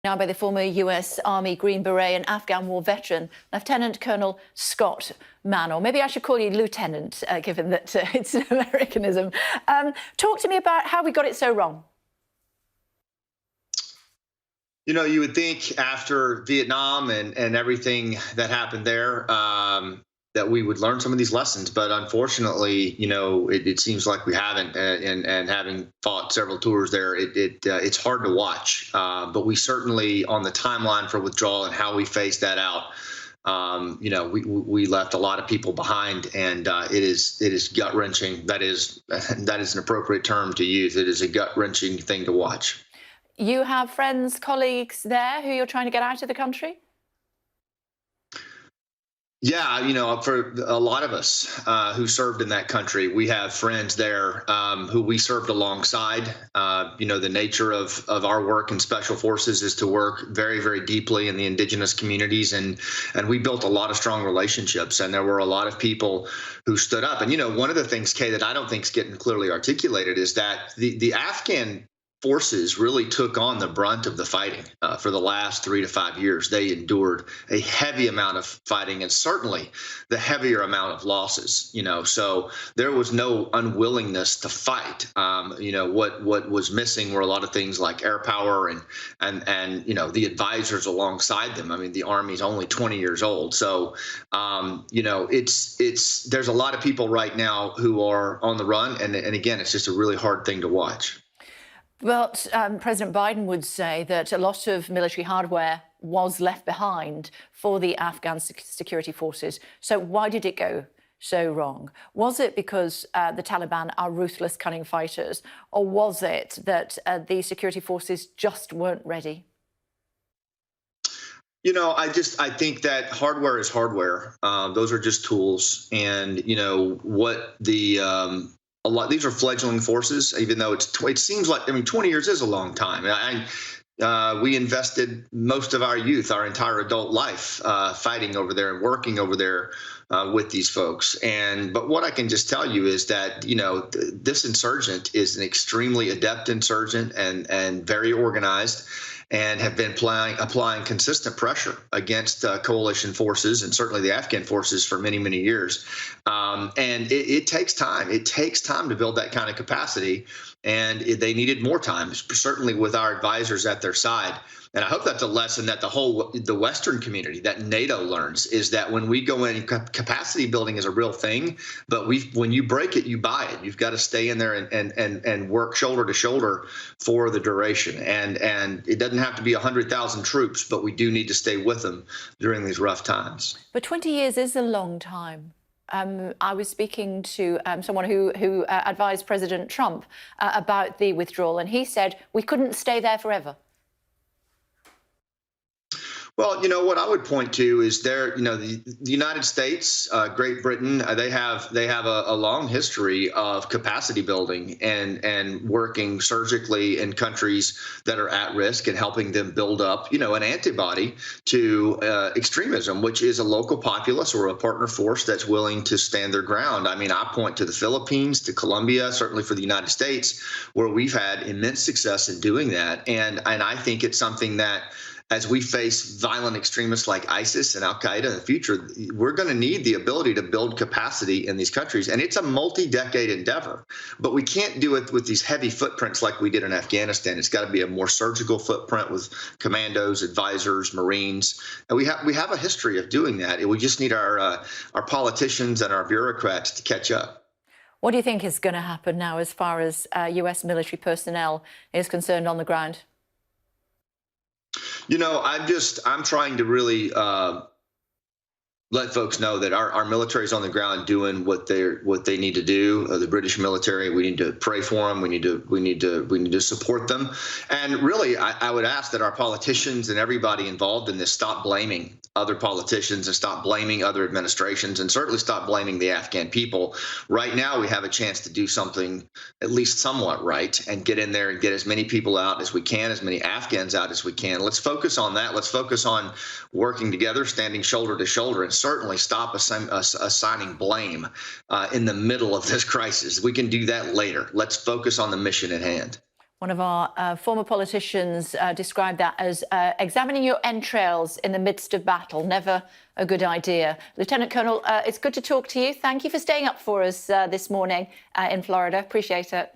Now by the former US Army Green Beret and Afghan war veteran, Lieutenant Colonel Scott Mann, or maybe I should call you Lieutenant, given that it's an Americanism. Talk to me about how we got it so wrong. You know, you would think after Vietnam and everything that happened there, that we would learn some of these lessons. But unfortunately, you know, it seems like we haven't. And having fought several tours there, it's hard to watch. But we certainly, on the timeline for withdrawal and how we phased that out, you know, we left a lot of people behind, and it is gut wrenching. That is an appropriate term to use. It is a gut wrenching thing to watch. You have friends, colleagues there who you're trying to get out of the country? Yeah, you know, for a lot of us who served in that country, we have friends there who we served alongside. You know, the nature of our work in Special Forces is to work very, very deeply in the indigenous communities, and we built a lot of strong relationships. And there were a lot of people who stood up. And, you know, one of the things, Kay, that I don't think is getting clearly articulated is that the Afghan forces really took on the brunt of the fighting for the last 3 to 5 years. They endured a heavy amount of fighting, and certainly the heavier amount of losses. You know, so there was no unwillingness to fight. You know, what was missing were a lot of things like air power and you know, the advisors alongside them. I mean, the Army's only 20 years old, so you know, there's a lot of people right now who are on the run, and again, it's just a really hard thing to watch. Well, President Biden would say that a lot of military hardware was left behind for the Afghan security forces. So why did it go so wrong? Was it because the Taliban are ruthless, cunning fighters, or was it that the security forces just weren't ready? You know, I think that hardware is hardware. Those are just tools, and you know what these are fledgling forces, even though it seems like, I mean, 20 years is a long time. We invested most of our youth, our entire adult life, fighting over there and working over there with these folks. But what I can just tell you is that, you know, this insurgent is an extremely adept insurgent and very organized, and have been applying consistent pressure against coalition forces and certainly the Afghan forces for many, many years. And it takes time. It takes time to build that kind of capacity. And they needed more time, certainly with our advisors at their side. And I hope that's a lesson that the Western community, that NATO learns, is that when we go in, capacity building is a real thing, but when you break it, you buy it. You've got to stay in there and work shoulder to shoulder for the duration. And it doesn't have to be 100,000 troops, but we do need to stay with them during these rough times. But 20 years is a long time. I was speaking to someone who advised President Trump about the withdrawal, and he said we couldn't stay there forever. Well, you know, what I would point to is you know, the United States, Great Britain, they have a long history of capacity building and working surgically in countries that are at risk and helping them build up, you know, an antibody to extremism, which is a local populace or a partner force that's willing to stand their ground. I mean, I point to the Philippines, to Colombia, certainly for the United States, where we've had immense success in doing that. And I think it's something that, as we face violent extremists like ISIS and Al-Qaeda in the future, we're going to need the ability to build capacity in these countries. And it's a multi-decade endeavor, but we can't do it with these heavy footprints like we did in Afghanistan. It's got to be a more surgical footprint with commandos, advisors, Marines. And we have a history of doing that. We just need our politicians and our bureaucrats to catch up. What do you think is going to happen now as far as US military personnel is concerned on the ground? You know, I'm trying to really let folks know that our military is on the ground doing what they need to do. The British military, we need to pray for them. We need to support them. And really, I would ask that our politicians and everybody involved in this stop blaming other politicians and stop blaming other administrations, and certainly stop blaming the Afghan people. Right now, we have a chance to do something at least somewhat right and get in there and get as many people out as we can, as many Afghans out as we can. Let's focus on that. Let's focus on working together, standing shoulder to shoulder, and certainly stop assigning blame in the middle of this crisis. We can do that later. Let's focus on the mission at hand. One of our former politicians described that as examining your entrails in the midst of battle. Never a good idea. Lieutenant Colonel, it's good to talk to you. Thank you for staying up for us this morning in Florida. Appreciate it.